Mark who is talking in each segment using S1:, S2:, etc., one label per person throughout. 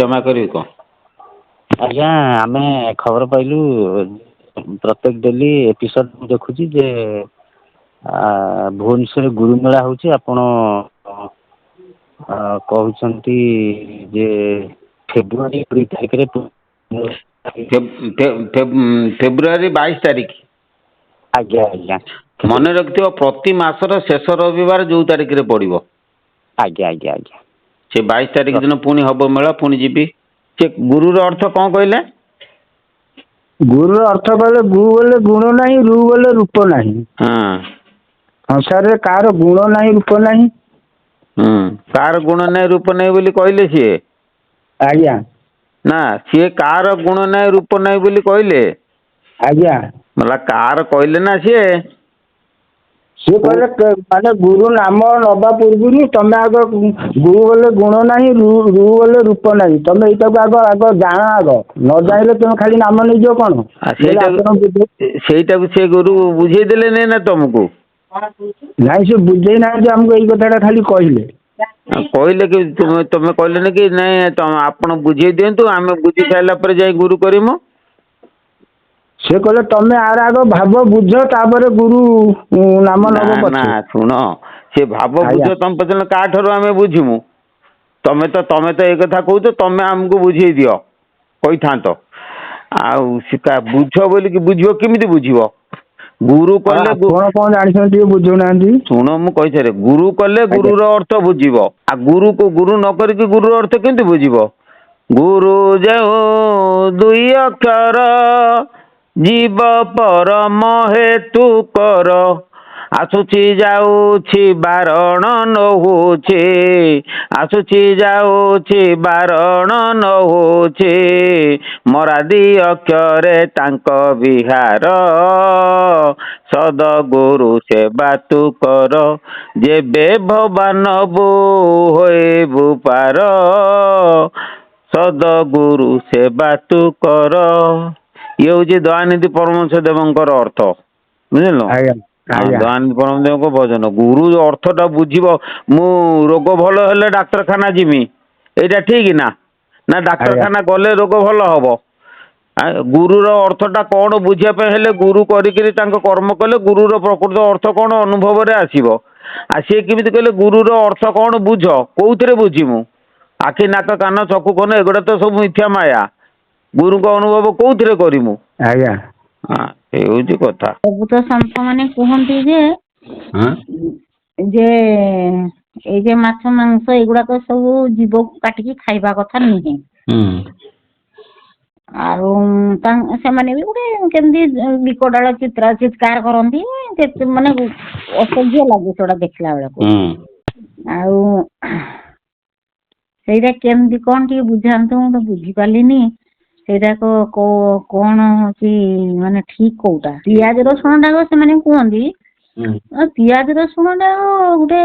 S1: क्षमा करी कौन
S2: आज्ञा आमे खबर पाइलु प्रत्येक डेली एपिसोड देखुची जे भुवनेश्वर गुरुमेला होची आपण कहउछंती जे फेब्रुआरी 2 तारिख रे
S1: फेब्रुआरी 22 तारिख।
S2: आज्ञा आज्ञा
S1: मन रखियो प्रति मासर शेष रविवार जो तारिख रे पड़िबो।
S2: आज्ञा आज्ञा आज्ञा
S1: से 22 तारिख दिन पुणी हब मेला पुणी जीवी। से गुरुर अर्थ कौन कहले?
S3: गुरु अर्थ कहले गु बोले गुण नहीं, रु बोले रूप नहीं। संसार रे कार गुण नहीं रूप नहीं।
S1: कार गुण नहीं रूप नहीं बोली कहले सी
S3: आज्ञा
S1: ना सी कार गुण नहीं रूप नहीं बोली कहले
S3: आज्ञा
S1: मतलब कार कहले ना सी
S3: सी कहले माने गुरु नाम नबा पूर्व तमे आग गुरु बोले गुण नहीं, रु बोले रूप नहीं। तमे एटा आग आग जाना आग न जाइले तुम खाली नाम नहीं जो कोन
S1: सेटा से गुरु बुझे देले ने ना तुमको
S3: नहीं से बुझे ना जे हमको एई कथाटा खाली कहले
S1: कहले कि तुम कहले ना कि नहीं तुम आपण बुझे दियंतु आमे बुझी साइला पर जाई गुरु करिमो।
S3: से कहले तमे आर आग भाव बुझ तापर गुरु नाम नब पछ
S1: ना सुनो से भाव बुझ तुम पचन का ठरो आमे बुझिमु तमे तो ए कथा कहू तो तमे हमको बुझे दियो कहि थांतो आउ सिका बुझ बोली कि बुझियो केमिति बुझियो गुरु कहले
S3: कौन जानी बुझो ना
S1: शुण मु कही सारे गुरु कहले गुरुर अर्थ बुझिब आ गुरु को गुरु न करके गुरुर अर्थ केमती बुझिब। गुरु जो दुई अक्षर जीव परम हेतु कर आसुची जाऊची बारण न होचे आसुची जाऊची बारण न होचे मरादी अक्षरे तांक विहार सद गुरु सेवा तू कर जेबे भवान बो होए भूपार सद गुरु सेवा तू कर। ये हूँ दयानिधि परमहंस देवंकर अर्थ बुझल दयानिधि परमहंस देव भजन गुरु अर्थटा बुझिब मु रोग भल हेले डाक्तरखाना जिमी एटा ठीक ना ना डाक्तरखाना गले रोग भल हम गुरुर अर्थटा कौन बुझापे हेले गुरु करिकिरी तांको कर्म कले गुरुर प्रकृत अर्थ कौन अनुभव रे आसीबो आ सी केमिति कहले गुरुर अर्थ कौन बुझ कोउथरे बुझिमु आखि नाक कान चकु कोन एगुड़ा तो सब मिथ्या माया गुरु को अनुभव कोउथरे करिमु
S3: आज्ञा
S1: हां ए होची कथा
S4: सब तो संत माने कहंती जे जे ए जे माछ मांस एगुड़ा को सब जीव काटिकी खाइबा कथा नहीं आरो से माने भी गुटे केमदी बिकटाळ चित्कार करंती माने असह्य लागे छोड़ा देखला बेला को आउ सेटा केमदी कोन टी बुझांतो तो बुझी पालिनी सेटा को कोन होची माने ठीक कोटा पियाज रसुण टा से माने कहंदी पियाज रसुण टा गुटे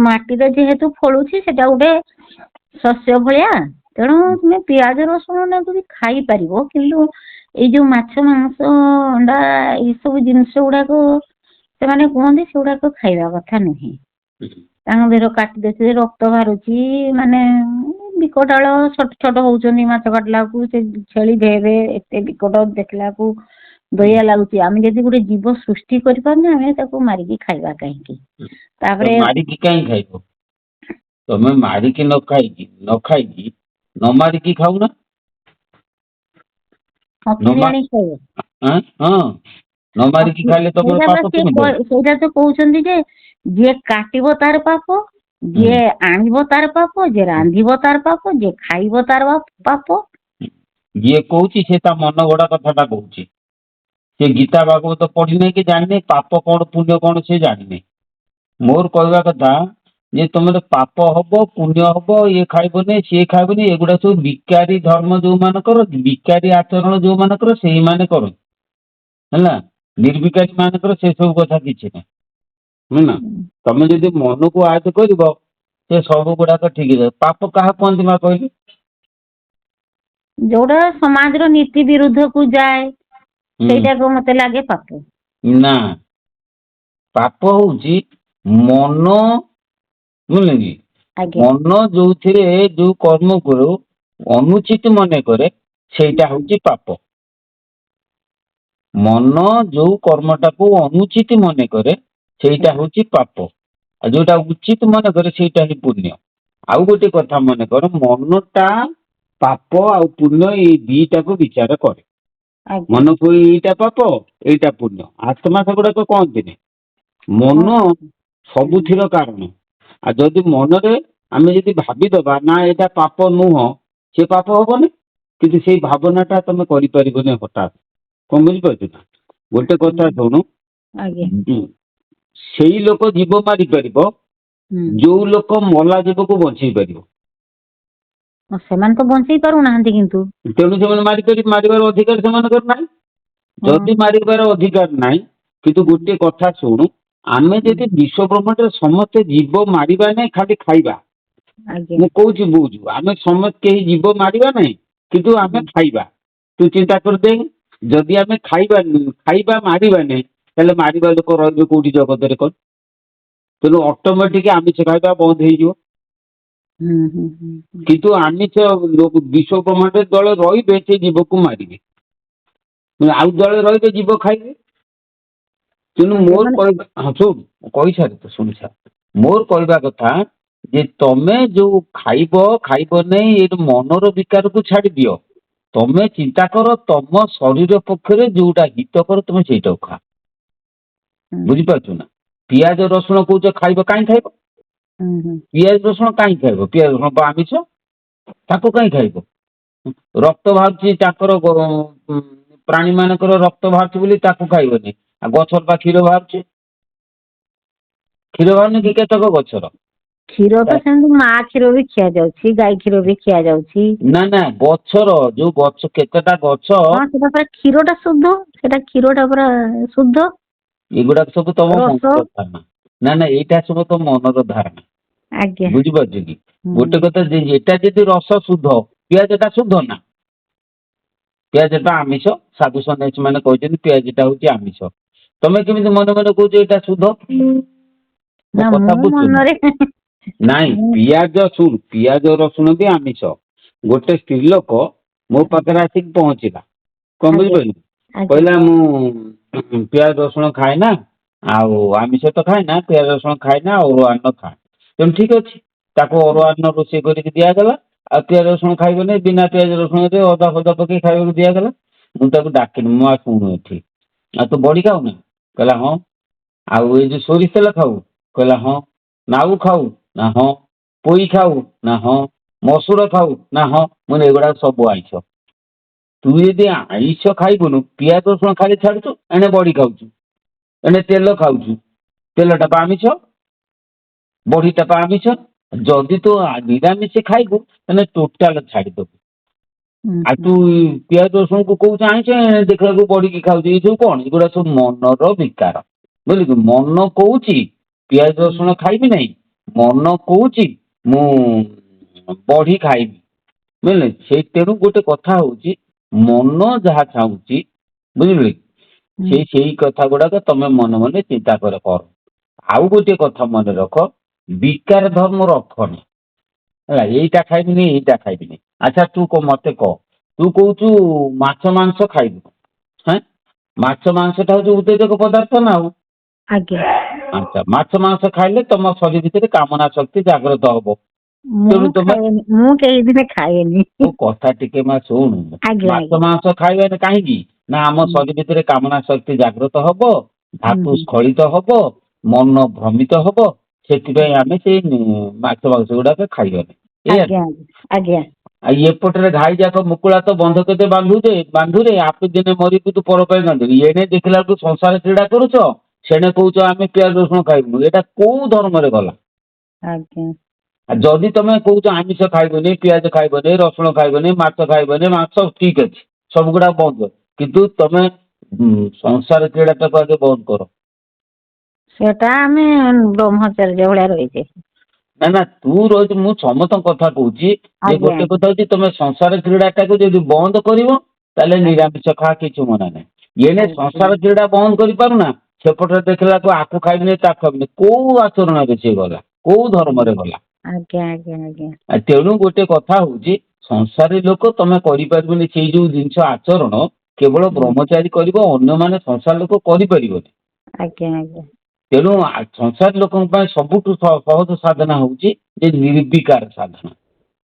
S4: माटी रे जेहेतु फळुची सेटा गुटे शस्य भलिया तेणु तुम पियाज रसुण ना भी खाई पारिबो किंतु ए जो माछ मांस अंडा ये सब जिनस गुडा को से माने कहंदी से गुडा को खाइबा कथा नहीं तांग देर काटी देसे रक्त बाहरुची माने बिकटाळ छोट छोट होउचंदी माछ काटला को से छेली भेबे एते बिकट देखला को दया लागुची आमे जदी गुटे जीव सृष्टि करि पारने आमे ताको मारी की खाइबा काहे की तापरे
S1: मारी की काहे खाइबो तमे मारी की न खाई न मारी की खाऊ ना न मारी की खाइले तो
S4: सेटा तो कहउचंदी जे काटिबो तार पाप जे आनिबो तार पाप जे रांधिबो तार पाप जे खाइबो तार पाप
S1: ये कहूची से ता मन गोड़ा कथाटा कहूची से गीता भागवत पढ़ी नहीं कि जाने पाप कौन पुण्य कौन से जाने मोर कहवा कथा जे तुम पाप हम पुण्य हम ये खाइबनी सी खाइबनी एगुड़ा सब विकारी धर्म जो मान विकारी आचरण जो मान से माने कर निर्विकारी मान से सब कथा किसी ना ना तुम जब मन को आयत कर सब गुड़ाक ठीक है पाप क्या कहते माँ कहली
S4: जोड़ा समाज रो नीति विरुद्ध को जाए सेटा को मते लागे पाप
S1: ना पाप हूँ मन बुझे कि मन जो जो कर्म करो
S2: ଅନୁଚିତ ମନେ କରେ ସେଇଟା ହଉଛି ପାପ। ମନ ଯୋଉ କର୍ମଟାକୁ ଅନୁଚିତ ମନେ କରେ ସେଇଟା ହଉଛି ପାପ, ଆଉ ଯୋଉଟା ଉଚିତ ମନେ କରେ ସେଇଟା ହିଁ ପୁଣ୍ୟ। ଆଉ ଗୋଟେ କଥା ମନେ କର, ମନଟା ପାପ ଆଉ ପୁଣ୍ୟ ଏଇ ଦିଟାକୁ ବିଚାର କରେ।
S4: ଆଜ୍ଞା
S2: ମନକୁ ଏଇଟା ପାପ ଏଇଟା ପୁଣ୍ୟ, ଆତ୍ମା ସେଗୁଡାକ କହନ୍ତିନି। ମନ ସବୁଥିର କାରଣ। ଆଉ ଯଦି ମନରେ ଆମେ ଯଦି ଭାବିଦବା ନା ଏଇଟା ପାପ ନୁହଁ, ସେ ପାପ ହବନି। କିନ୍ତୁ ସେଇ ଭାବନାଟା ତମେ କରିପାରିବନି ହଠାତ୍। କଣ ବୁଝିପାରୁଛୁ ନା? ଗୋଟେ କଥା ଶୁଣୁ,
S4: ଆଜ୍ଞା
S2: ସେଇ ଲୋକ ଜୀବ ମାରି ପାରିବ
S4: ହୁଁ।
S2: ଯୋଉ ଲୋକ ମଲା ଜୀବକୁ ବଞ୍ଚେଇ ପାରିବ।
S4: ସେମାନେ ତ ବଞ୍ଚେଇ ପାରୁନାହାନ୍ତି କିନ୍ତୁ।
S2: ତେଣୁ ସେମାନେ ମାରିବାର ଅଧିକାର ସେମାନଙ୍କର ନାହିଁ।
S4: ହଁ
S2: ଯଦି ମାରିବାର ଅଧିକାର ନାହିଁ, କିନ୍ତୁ ଗୋଟିଏ କଥା ଶୁଣୁ, ଆମେ ଯଦି ବିଶ୍ୱ ବ୍ରହ୍ମାଣ୍ଡରେ ସମସ୍ତେ ଜୀବ ମାରିବା ନାହିଁ, ଖାଲି ଖାଇବା।
S4: ଆଜ୍ଞା
S2: ମୁଁ କହୁଛି ବୁଝୁ, ଆମେ ସମସ୍ତେ କେହି ଜୀବ ମାରିବା ନାହିଁ, କିନ୍ତୁ ଆମେ ଖାଇବା। ତୁ ଚିନ୍ତା କରିଦେଇ, ଯଦି ଆମେ ଖାଇବା ମାରିବାନି, ତାହେଲେ ମାରିବା ଲୋକ ରହିବେ କୋଉଠି ଜଗତରେ କଣ? ତେଣୁ ଅଟୋମେଟିକ ଆମିଷ ଖାଇବା ବନ୍ଦ ହେଇଯିବ। କିନ୍ତୁ ଆମିଷ ବିଶ୍ୱ ବ୍ରହ୍ମାଣ୍ଡରେ ଦଳେ ରହିବେ, ସେ ଜୀବକୁ ମାରିବେ। ଆଉ ଦଳେ ରହିବେ ଜୀବ ଖାଇବେ। ତେଣୁ ମୋର
S4: ସେମାନେ
S2: କହିବା, ହଁ ଶୁଣ କହିସାରେ ତ ଶୁଣିସାର। ମୋର କହିବା କଥା ଯେ ତମେ ଯୋଉ ଖାଇବ ନାହିଁ, ଏଇ ମନର ବିକାରକୁ ଛାଡି ଦିଅ। ତମେ ଚିନ୍ତା କର ତମ ଶରୀର ପକ୍ଷରେ ଯୋଉଟା ହିତକର ତମେ ସେଇଟାକୁ ଖା। ବୁଝିପାରୁଛୁ ନା? ପିଆଜ ରସୁଣ କହୁଛ ଖାଇବ, କାହିଁ ଖାଇବ? ପିଆଜ ରସୁଣ କାହିଁ ଖାଇବ? ପିଆଜ ରସୁଣ ବା ଆମିଷ, ତାକୁ କାହିଁ ଖାଇବ? ରକ୍ତ ବାହାରୁଛି ତାଙ୍କର, ପ୍ରାଣୀ ମାନଙ୍କର ରକ୍ତ ବାହାରୁଛି ବୋଲି ତାକୁ ଖାଇବନି। ଆଉ ଗଛର ବା କ୍ଷୀର ବାହାରୁଛି, କ୍ଷୀର ବାହାରୁନି କି କେତେକ ଗଛର?
S4: କ୍ଷୀର ତ ସେମିତି ମା କ୍ଷୀର ବି ଖିଆ ଯାଉଛି, ଗାଈ କ୍ଷୀର ବି ଖିଆ ଯାଉଛି।
S2: ନା ଗଛର ଯୋଉ ଗଛ, କେତେଟା ଗଛ।
S4: ହଁ ସେଟା ପୁରା କ୍ଷୀରଟା ଶୁଦ୍ଧ, ସେଟା କ୍ଷୀରଟା ପୁରା ଶୁଦ୍ଧ।
S2: ଏଗୁଡାକ ସବୁ ତମ
S4: ରସ
S2: ମନର ଧାରଣା। ନା ଏଇଟା ସବୁ ତମ ମନର ଧାରଣା।
S4: ଆଜ୍ଞା
S2: ବୁଝିପାରୁଛୁ କି? ଗୋଟେ
S4: ହୁଁ।
S2: କଥା, ଏଟା ଯଦି ରସ ଶୁଦ୍ଧ, ପିଆଜ ଟା ଶୁଦ୍ଧ ନା? ପିଆଜ ଟା ଆମିଷ। ସାଧୁ ସନ୍ନ୍ୟାସୀ ମାନେ କହିଛନ୍ତି ପିଆଜ ଟା ହଉଛି ଆମିଷ। ତମେ କେମିତି ମନେ ମନେ କହୁଛ ଏଇଟା ଶୁଦ୍ଧ? ମୋ
S4: ନା
S2: କଥା
S4: ମୁଁ
S2: ବୁଝୁଛୁ ନା?
S4: ମନରେ
S2: ନାଇଁ,
S4: ମୁଁ
S2: ପିଆଜ ଶୁଣ, ପିଆଜ ରସୁଣ ବି ଆମିଷ। ଗୋଟେ ସ୍ତ୍ରୀ ଲୋକ ମୋ ପାଖରେ ଆସିକି ପହଞ୍ଚିଲା, କଣ
S4: ଆଜ୍ଞା
S2: ବୁଝିପାରିଲୁ?
S4: ଆଜ୍ଞା
S2: କହିଲା ମୁଁ ପିଆଜ ରସୁଣ ଖାଏ ନା, ଆଉ ଆମିଷ ତ ଖାଏ ନା, ପିଆଜ ରସୁଣ ଖାଏ ନା, ଅରୁଆ ଅନ୍ନ ଖାଏ। ତେଣୁ ଠିକ ଅଛି, ତାକୁ ଅରୁଆ ଅନ୍ନ ରୋଷେଇ କରିକି ଦିଆଗଲା। ଆଉ ପିଆଜ ରସୁଣ ଖାଇବନି, ବିନା ପିଆଜ ରସୁଣରେ ଅଦା ଫଦା ପକେଇ ଖାଇବାକୁ ଦିଆଗଲା। ମୁଁ ତାକୁ ଡାକିନି, ମୁଁ ଆଉ ଶୁଣୁ ଏଠି, ଆଉ ତୁ ବଡି ଖାଉନା? କହିଲା ହଁ। ଆଉ ଏଇ ଯୋଉ ସୋରିଷ ତେଲ ଖାଉ? କହିଲା ହଁ। ନାଉ ଖାଉ? ନା ହଁ। ପୋଇ ଖାଉ? ନା ହଁ। ମସୁର ଖାଉ? ନା ହଁ। ମୁଁ ଏଗୁଡାକ ସବୁ ଆଇଁଷ। ତୁ ଯଦି ଆଇଁଷ ଖାଇବୁନୁ, ପିଆଜ ରସୁଣ ଖାଲି ଛାଡୁଛୁ, ଏଣେ ବଡି ଖାଉଛୁ, ଏଣେ ତେଲ ଖାଉଛୁ, ତେଲଟା ପା ଆମିଷ, ବଢିଟା ପା ଆମିଷ। ଯଦି ତୁ ନିରାମିଷ ଖାଇବୁ, ତାହେଲେ ଟୋଟାଲ ଛାଡିଦବୁ। ଆଉ ତୁ ପିଆଜ ରସୁଣକୁ କହୁଛୁ ଆଇଁଷ, ଦେଖିଲାକୁ ବଢିକି ଖାଉଛି, ଏଇ ସବୁ କଣ? ଏଗୁଡା ସବୁ ମନର ବିକାର। ବୁଝିଲୁ? ମନ କହୁଛି ପିଆଜ ରସୁଣ ଖାଇବି ନାହିଁ, ମନ କହୁଛି ମୁଁ ବଢି ଖାଇବି। ବୁଝିଲେ? ସେଇ ତେଣୁ ଗୋଟେ କଥା ହଉଛି, ମନ ଯାହା ଚାହୁଁଛି, ବୁଝିଲେ, ସେଇ କଥା ଗୁଡାକ ତମେ ମନେ ମନେ ଚିନ୍ତା କର। ଆଉ ଗୋଟିଏ କଥା ମନେ ରଖ, ବିକାର ଧର୍ମ ରଖନି ହେଲା। ଏଇଟା ଖାଇବିନି, ଏଇଟା ଖାଇବିନି। ଆଚ୍ଛା ତୁ ମତେ କହ, ତୁ କହୁଛୁ ମାଛ ମାଂସ ଖାଇବୁ, ହଁ? ମାଛ ମାଂସଟା ହଉଛି ଉତ୍ତେଜକ ପଦାର୍ଥ ନା ଆଉ।
S4: ଆଜ୍ଞା
S2: ଆଚ୍ଛା, ମାଛ ମାଂସ ଖାଇଲେ ତମ ଶରୀର ଭିତରେ କାମନା ଶକ୍ତି ଜାଗ୍ରତ ହବ। ତେଣୁ
S4: ମୁଁ
S2: ତମେ,
S4: ଖାଏନି, ମୁଁ କେଇ ଦିନେ ଖାଏନି।
S2: ମୋ କଥା ଟିକେ ମା ଶୁଣୁ।
S4: ଆଜ୍ଞା
S2: ମାଛ
S4: ଆଜ୍ଞା
S2: ମାଂସ ଖାଇବାନି କାହିଁକି? ନା ଆମ ଶରୀର ଭିତରେ କାମନା ଶକ୍ତି ଜାଗ୍ରତ ହବ, ଧାତୁ ସ୍ଖଳିତ ହବ, ମନ ଭ୍ରମିତ ହବ। ସେଥିପାଇଁ ଆମେ ସେଇ ମାଛ ମାଂସ ଗୁଡାକ ଖାଇବାନି। ଏଇଆ ତ।
S4: ଆଜ୍ଞା ଆଜ୍ଞା
S2: ଆଉ ଏପଟରେ ଘାଇ ଯାକ ମୁକୁଳା ତ ବନ୍ଧ କେତେ ବାନ୍ଧୁରେ ଆପେ ଦିନେ ମରିବୁ ତୁ ପର ପାଇଁ କାନ୍ଦିବୁ। ଏଣେ ଦେଖିଲା ବେଳକୁ ସଂସାର କ୍ରୀଡା କରୁଛ, ସେଣେ କହୁଛ ଆମେ ପିଆଜ ରସୁଣ ଖାଇବୁନୁ। ଏଇଟା କୋଉ ଧର୍ମରେ ଗଲା?
S4: ଆଜ୍ଞା
S2: ଆଉ ଯଦି ତମେ କହୁଛ ଆମିଷ ଖାଇବନି, ପିଆଜ ଖାଇବନି, ରସୁଣ ଖାଇବନି, ମାଛ ଖାଇବନି, ମାଛ ଠିକ ଅଛି, ସବୁଗୁଡା ବନ୍ଦ କର, କିନ୍ତୁ ତମେ ସଂସାର କ୍ରୀଡାଟାକୁ ଆଗେ ବନ୍ଦ କର।
S4: ସେଟା ଆମେ ବ୍ରହ୍ମଚର୍ଯ୍ୟ ଭଳିଆ ରହିଛେ।
S2: ନା ତୁ ରହିଛୁ, ମୁଁ ସମସ୍ତଙ୍କ କଥା କହୁଛି ଯେ
S4: ଆଜ୍ଞା
S2: ଗୋଟେ କଥା ହଉଛି ତମେ ସଂସାର କ୍ରୀଡାଟାକୁ ଯଦି ବନ୍ଦ କରିବ, ତାହେଲେ
S4: ଆଜ୍ଞା
S2: ନିରାମିଷ ଖା, କିଛି ମନା ନାହିଁ। ଏଣେ
S4: ଆଜ୍ଞା
S2: ସଂସାର କ୍ରୀଡା ବନ୍ଦ କରିପାରୁନା, ସେପଟରେ ଦେଖିଲାକୁ ଆକୁ ଖାଇବିନି ତାକୁ ଖାଇବିନି। କୋଉ ଆଚରଣରେ ସିଏ ଗଲା? କୋଉ ଧର୍ମରେ ଗଲା?
S4: ଆଜ୍ଞା ଆଜ୍ଞା ଆଜ୍ଞା
S2: ତେଣୁ ଗୋଟେ କଥା ହଉଛି, ସଂସାରୀ ଲୋକ ତମେ କରିପାରିବନି ସେଇ ଯୋଉ ଜିନିଷ ଆଚରଣ କେବଳ ବ୍ରହ୍ମଚାରୀ କରିବ, ଅନ୍ୟମାନେ ସଂସାର ଲୋକ କରିପାରିବନି।
S4: ଆଜ୍ଞା ଆଜ୍ଞା
S2: ତେଣୁ ସଂସାର ଲୋକଙ୍କ ପାଇଁ ସବୁଠୁ ସହଜ ସାଧନା ହଉଛି ଯେ ନିର୍ବିକାର ସାଧନା।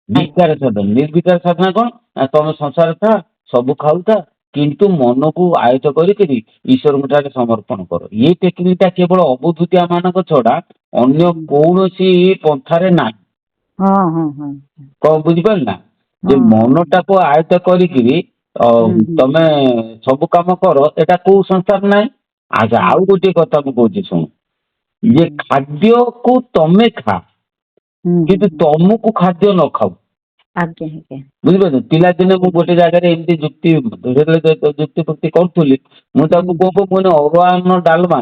S2: ବିକାର ସାଧନା, ନିର୍ବିକାର ସାଧନା କଣ ନା ତମେ ସଂସାର ଥା, ସବୁ ଖାଉଥା, କିନ୍ତୁ ମନକୁ ଆୟତ କରିକିରି ଈଶ୍ୱରଙ୍କ ଠାରେ ସମର୍ପଣ କର। ଏ ଟେକ୍ନିକ ଟା କେବଳ ଅବଧୂତିଆ ମାନଙ୍କ ଛଡା ଅନ୍ୟ କୌଣସି ପନ୍ଥାରେ ନାହିଁ।
S4: ହଁ ହଁ ହଁ
S2: କଣ ବୁଝିପାରିଲ ନା? ଯେ
S4: ହଁ
S2: ମନଟାକୁ ଆୟତ କରିକିରି ତମେ ସବୁ କାମ କର, ଏଟା କୋଉ ସଂସାର ନାହିଁ। ଆଚ୍ଛା, ଆଉ ଗୋଟିଏ କଥା ମୁଁ କହୁଛି ଶୁଣ, ଯେ ଖାଦ୍ୟକୁ ତମେ ଖା, କିନ୍ତୁ ତମକୁ ଖାଦ୍ୟ ନ ଖାଉ।
S4: ଆଜ୍ଞା ଆଜ୍ଞା
S2: ବୁଝିପାରୁଛ? ପିଲାଦିନେ ମୁଁ ଗୋଟେ ଜାଗାରେ ଏମିତି ଯୁକ୍ତି ଫୁକ୍ତି କରୁଥିଲି, ମୁଁ ତାକୁ କହୁଛି ଅରୁଆ ଅନ୍ନ ଡାଲମା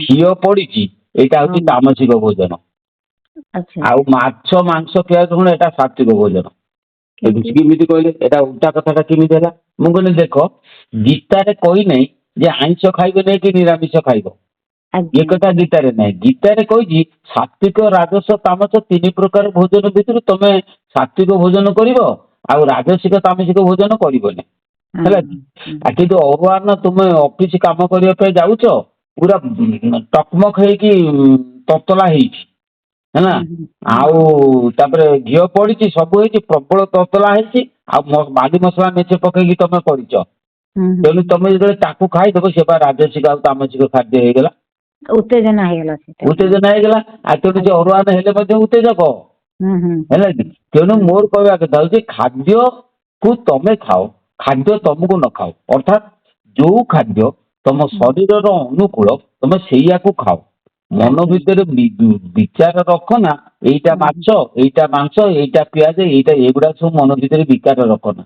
S2: ଘିଅ ପଡିଛି, ଏଇଟା ହଉଛି ତାମସିକ ଭୋଜନ।
S4: ଆଚ୍ଛା
S2: ଆଉ ମାଛ ମାଂସ ପିଆଜ ରସୁଣ ଏଟା ସାତ୍ବିକ ଭୋଜନ। କେମିତି କହିଲେ? ଏଟା ଉଲ୍ଟା କଥାଟା କେମିତି ହେଲା? ମୁଁ କହିଲି ଦେଖ, ଗୀତାରେ କହିନାହିଁ ଯେ ଆଇଁଷ ଖାଇବ ନାହିଁ କି ନିରାମିଷ ଖାଇବ, ଏ କଥା ଗୀତାରେ ନାହିଁ। ଗୀତାରେ କହିଛି ସାତ୍ବିକ ରାଜସ ତାମସ 3 ପ୍ରକାର ଭୋଜନ ଭିତରୁ ତମେ ସାତ୍ବିକ ଭୋଜନ କରିବ, ଆଉ ରାଜସିକ ତାମସିକ ଭୋଜନ କରିବନି, ହେଲା କି? କିନ୍ତୁ ଅରୁଆ ଅନ୍ନ ତୁମେ ଅଫିସ କାମ କରିବା ପାଇଁ ଯାଉଛ, ପୁରା ଟକମକ ହେଇକି ତତଲା ହେଇଛି, ହେଲା, ଆଉ ତାପରେ ଘିଅ ପଡିଛି, ସବୁ ହେଇଛି, ପ୍ରବଳ ତତଲା ହେଇଛି, ଆଉ ମାଲି ମସଲା ମେଞ୍ଚେ ପକେଇକି ତମେ କରିଛ। ତେଣୁ ତମେ ଯେତେବେଳେ ତାକୁ ଖାଇଦବ, ସେ ବା ରାଜସିକ ଆଉ ତାମସିକ ଖାଦ୍ୟ ହେଇଗଲା,
S4: ଉତ୍ତେଜନା ହେଇଗଲା ସେଟା।
S2: ଉତ୍ତେଜନା ହେଇଗଲା। ଆଉ ତେଣୁ ସେ ଅରୁଆ ଅନ୍ନ ହେଲେ ମଧ୍ୟ ଉତ୍ତେଜକ, ହେଲା କି? ତେଣୁ ମୋର କହିବା କଥା ହଉଛି ଖାଦ୍ୟକୁ ତମେ ଖାଅ, ଖାଦ୍ୟ ତମକୁ ନ ଖାଅ। ଅର୍ଥାତ୍ ଯୋଉ ଖାଦ୍ୟ ତମ ଶରୀରର ଅନୁକୂଳ ତମେ ସେଇଆକୁ ଖାଅ। ମନ ଭିତରେ ବିଚାର ରଖ ନା ଏଇଟା ମାଛ, ଏଇଟା ମାଂସ, ଏଇଟା ପିଆଜ, ଏଇଟା ଏଗୁଡା ସବୁ ମନ ଭିତରେ ବିକାର ରଖ ନା।